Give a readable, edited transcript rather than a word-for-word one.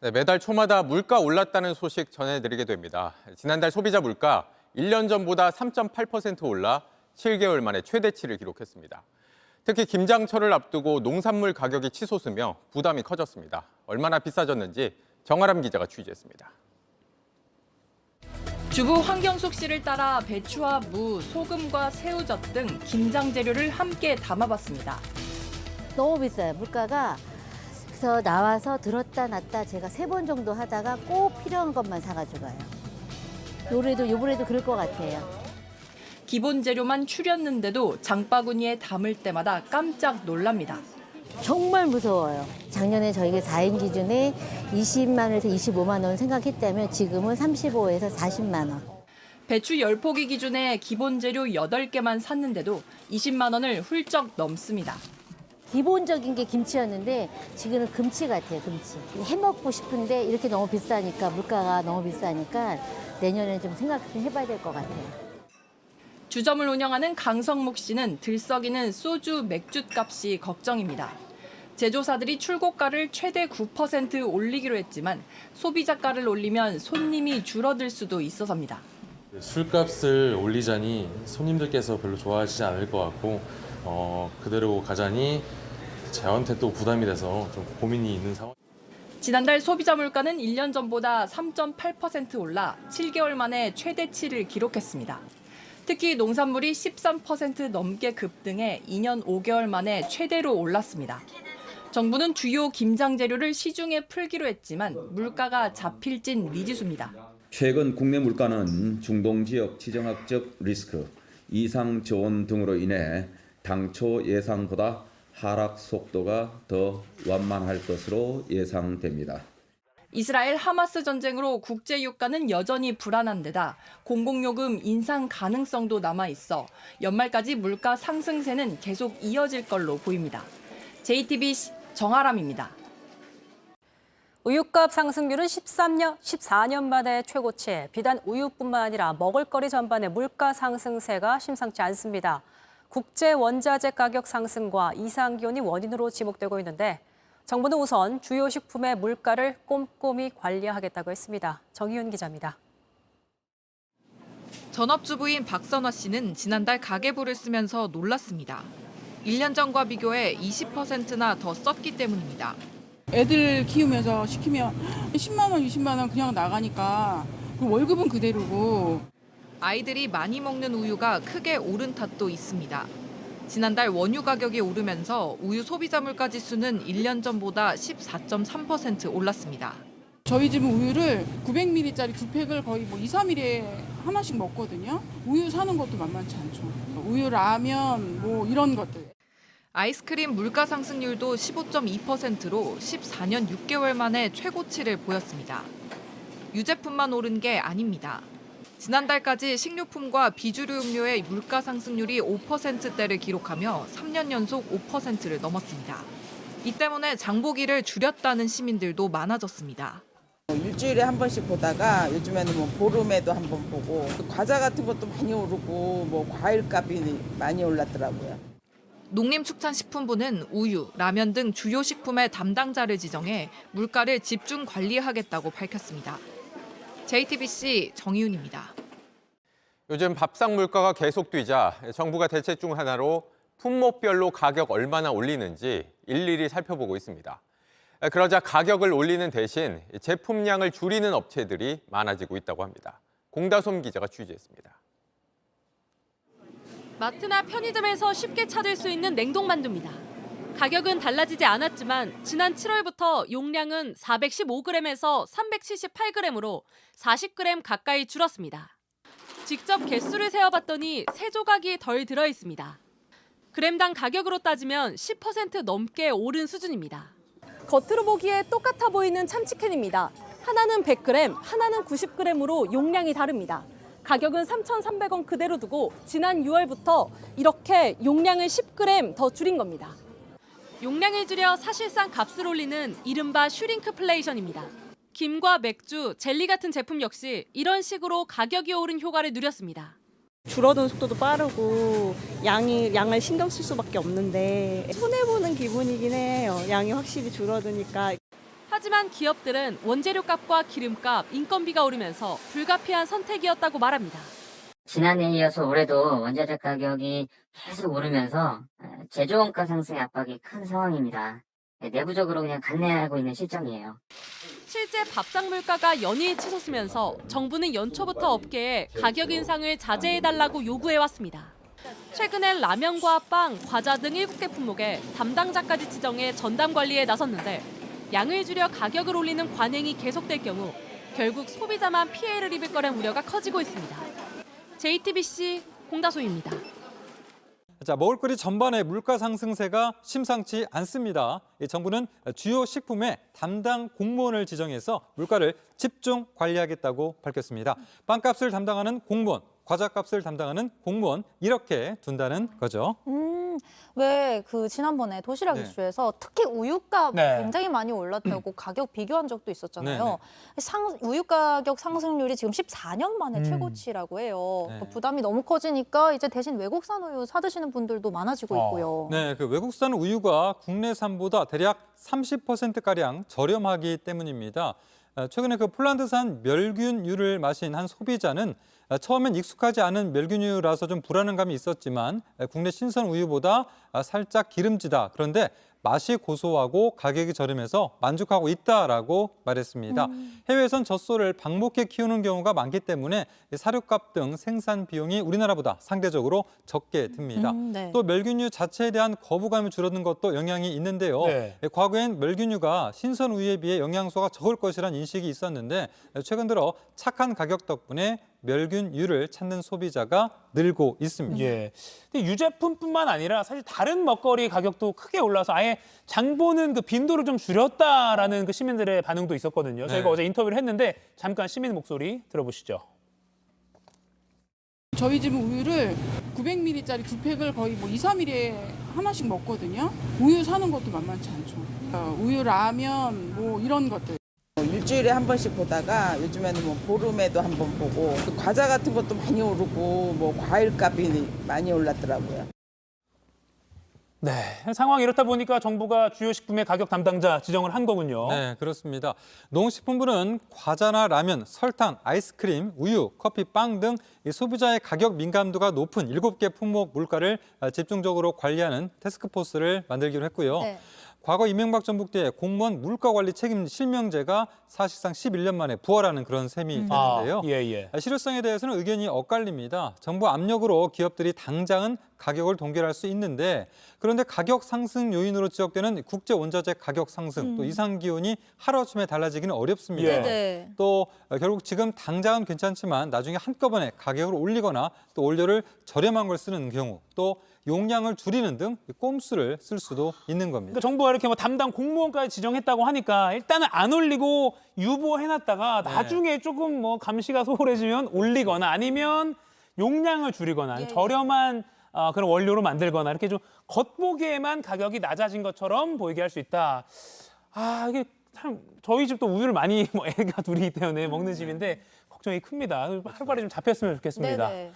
네, 매달 초마다 물가 올랐다는 소식 전해드리게 됩니다. 지난달 소비자 물가 1년 전보다 3.8% 올라 7개월 만에 최대치를 기록했습니다. 특히 김장철을 앞두고 농산물 가격이 치솟으며 부담이 커졌습니다. 얼마나 비싸졌는지 정아람 기자가 취재했습니다. 주부 황경숙 씨를 따라 배추와 무, 소금과 새우젓 등 김장 재료를 함께 담아봤습니다. 너무 비싸요, 물가가. 그래서 나와서 들었다 놨다 제가 3번 정도 하다가 꼭 필요한 것만 사가지고 가요. 요번에도 그럴 것 같아요. 기본 재료만 추렸는데도 장바구니에 담을 때마다 깜짝 놀랍니다. 정말 무서워요. 작년에 저희가 4인 기준에 20만 원에서 25만 원 생각했다면 지금은 35에서 40만 원. 배추 10포기 기준에 기본 재료 8개만 샀는데도 20만 원을 훌쩍 넘습니다. 기본적인 게 김치였는데 지금은 금치 같아요, 금치. 해먹고 싶은데 이렇게 너무 비싸니까, 물가가 너무 비싸니까 내년에 좀 생각 좀 해봐야 될 것 같아요. 주점을 운영하는 강성묵 씨는 들썩이는 소주, 맥주 값이 걱정입니다. 제조사들이 출고가를 최대 9% 올리기로 했지만 소비자가를 올리면 손님이 줄어들 수도 있어서입니다. 술값을 올리자니 손님들께서 별로 좋아하시지 않을 것 같고 그대로 가자니 저한테 또 부담이 돼서 좀 고민이 있는 상황. 지난달 소비자 물가는 1년 전보다 3.8% 올라 7개월 만에 최대치를 기록했습니다. 특히 농산물이 13% 넘게 급등해 2년 5개월 만에 최대로 올랐습니다. 정부는 주요 김장 재료를 시중에 풀기로 했지만 물가가 잡힐진 미지수입니다. 최근 국내 물가는 중동 지역 지정학적 리스크, 이상 저온 등으로 인해 당초 예상보다 하락 속도가 더 완만할 것으로 예상됩니다. 이스라엘 하마스 전쟁으로 국제 유가는 여전히 불안한 데다 공공요금 인상 가능성도 남아 있어 연말까지 물가 상승세는 계속 이어질 걸로 보입니다. JTBC 정아람입니다. 우유값 상승률은 14년 만에 최고치에 비단 우유뿐만 아니라 먹을거리 전반의 물가 상승세가 심상치 않습니다. 국제 원자재 가격 상승과 이상기온이 원인으로 지목되고 있는데 정부는 우선 주요 식품의 물가를 꼼꼼히 관리하겠다고 했습니다. 정희윤 기자입니다. 전업주부인 박선화 씨는 지난달 가계부를 쓰면서 놀랐습니다. 1년 전과 비교해 20%나 더 썼기 때문입니다. 애들 키우면서 시키면 10만 원, 20만 원 그냥 나가니까 월급은 그대로고. 아이들이 많이 먹는 우유가 크게 오른 탓도 있습니다. 지난달 원유 가격이 오르면서 우유 소비자 물가 지수는 1년 전보다 14.3% 올랐습니다. 저희 집은 우유를 900ml짜리 2팩을 거의 2, 3일에 하나씩 먹거든요. 우유 사는 것도 만만치 않죠. 우유, 라면, 이런 것들. 아이스크림 물가 상승률도 15.2%로 14년 6개월 만에 최고치를 보였습니다. 유제품만 오른 게 아닙니다. 지난달까지 식료품과 비주류 음료의 물가 상승률이 5%대를 기록하며 3년 연속 5%를 넘었습니다. 이 때문에 장보기를 줄였다는 시민들도 많아졌습니다. 일주일에 한 번씩 보다가 요즘에는 보름에도 한 번 보고 과자 같은 것도 많이 오르고 과일값이 많이 올랐더라고요. 농림축산식품부는 우유, 라면 등 주요 식품의 담당자를 지정해 물가를 집중 관리하겠다고 밝혔습니다. JTBC 정희윤입니다. 요즘 밥상 물가가 계속 뛰자 정부가 대책 중 하나로 품목별로 가격 얼마나 올리는지 일일이 살펴보고 있습니다. 그러자 가격을 올리는 대신 제품량을 줄이는 업체들이 많아지고 있다고 합니다. 공다솜 기자가 취재했습니다. 마트나 편의점에서 쉽게 찾을 수 있는 냉동만두입니다. 가격은 달라지지 않았지만 지난 7월부터 용량은 415g에서 378g으로 40g 가까이 줄었습니다. 직접 개수를 세어봤더니 3조각이 덜 들어있습니다. 그램당 가격으로 따지면 10% 넘게 오른 수준입니다. 겉으로 보기에 똑같아 보이는 참치캔입니다. 하나는 100g, 하나는 90g으로 용량이 다릅니다. 가격은 3,300원 그대로 두고 지난 6월부터 이렇게 용량을 10g 더 줄인 겁니다. 용량을 줄여 사실상 값을 올리는 이른바 슈링크플레이션입니다. 김과 맥주, 젤리 같은 제품 역시 이런 식으로 가격이 오른 효과를 누렸습니다. 줄어든 속도도 빠르고 양을 신경 쓸 수밖에 없는데 손해보는 기분이긴 해요. 양이 확실히 줄어드니까. 하지만 기업들은 원재료값과 기름값, 인건비가 오르면서 불가피한 선택이었다고 말합니다. 지난해에 이어서 올해도 원자재 가격이 계속 오르면서 제조 원가 상승의 압박이 큰 상황입니다. 내부적으로 그냥 감내하고 있는 실정이에요. 실제 밥상 물가가 연이어 치솟으면서 정부는 연초부터 업계에 가격 인상을 자제해달라고 요구해왔습니다. 최근엔 라면과 빵, 과자 등 7개 품목에 담당자까지 지정해 전담 관리에 나섰는데 양을 줄여 가격을 올리는 관행이 계속될 경우 결국 소비자만 피해를 입을 거란 우려가 커지고 있습니다. JTBC 공다소입니다. 자, 먹을거리 전반의 물가 상승세가 심상치 않습니다. 정부는 주요 식품의 담당 공무원을 지정해서 물가를 집중 관리하겠다고 밝혔습니다. 빵값을 담당하는 공무원, 과자값을 담당하는 공무원 이렇게 둔다는 거죠. 왜 그 지난번에 도시락 네. 이슈에서 특히 우유값 네. 굉장히 많이 올랐다고 가격 비교한 적도 있었잖아요. 네, 우유 가격 상승률이 지금 14년 만에 최고치라고 해요. 네. 부담이 너무 커지니까 이제 대신 외국산 우유 사 드시는 분들도 많아지고 있고요. 네, 그 외국산 우유가 국내산보다 대략 30%가량 저렴하기 때문입니다. 최근에 그 폴란드산 멸균유를 마신 한 소비자는 처음엔 익숙하지 않은 멸균유라서 좀 불안감이 있었지만 국내 신선 우유보다 살짝 기름지다. 그런데 맛이 고소하고 가격이 저렴해서 만족하고 있다라고 말했습니다. 해외에선 젖소를 방목해 키우는 경우가 많기 때문에 사료값 등 생산 비용이 우리나라보다 상대적으로 적게 듭니다. 네. 또 멸균유 자체에 대한 거부감이 줄어든 것도 영향이 있는데요. 네. 과거엔 멸균유가 신선 우유에 비해 영양소가 적을 것이라는 인식이 있었는데 최근 들어 착한 가격 덕분에 멸균유를 찾는 소비자가 늘고 있습니다. 예. 근데 유제품뿐만 아니라 사실 다른 먹거리 가격도 크게 올라서 아예 장 보는 그 빈도를 좀 줄였다라는 그 시민들의 반응도 있었거든요. 저희가 네. 어제 인터뷰를 했는데 잠깐 시민 목소리 들어보시죠. 저희 집은 우유를 900ml짜리 2팩을 거의 뭐 2, 3일에 하나씩 먹거든요. 우유 사는 것도 만만치 않죠. 우유, 라면 뭐 이런 것들. 일주일에 한 번씩 보다가 요즘에는 뭐 보름에도 한 번 보고 과자 같은 것도 많이 오르고 뭐 과일값이 많이 올랐더라고요. 네, 상황이 이렇다 보니까 정부가 주요 식품의 가격 담당자 지정을 한 거군요. 네, 그렇습니다. 농식품부는 과자나 라면, 설탕, 아이스크림, 우유, 커피, 빵 등 소비자의 가격 민감도가 높은 7개 품목 물가를 집중적으로 관리하는 태스크포스를 만들기로 했고요. 네. 과거 이명박 정부 때 공무원 물가관리 책임 실명제가 사실상 11년 만에 부활하는 그런 셈이 되는데요. 예. 실효성에 대해서는 의견이 엇갈립니다. 정부 압력으로 기업들이 당장은 가격을 동결할 수 있는데 그런데 가격 상승 요인으로 지적되는 국제 원자재 가격 상승, 또 이상 기온이 하루아침에 달라지기는 어렵습니다. 예. 네. 또 결국 지금 당장은 괜찮지만 나중에 한꺼번에 가격을 올리거나 또 원료를 저렴한 걸 쓰는 경우 또 용량을 줄이는 등 꼼수를 쓸 수도 있는 겁니다. 그러니까 정부가 이렇게 뭐 담당 공무원까지 지정했다고 하니까 일단은 안 올리고 유보해놨다가 나중에 조금 뭐 감시가 소홀해지면 올리거나 아니면 용량을 줄이거나 저렴한 그런 원료로 만들거나 이렇게 좀 겉보기에만 가격이 낮아진 것처럼 보이게 할 수 있다. 이게 참 저희 집도 우유를 많이 애가 둘이기 때문에 먹는 집인데 걱정이 큽니다. 할 발이 좀 잡혔으면 좋겠습니다. 네네.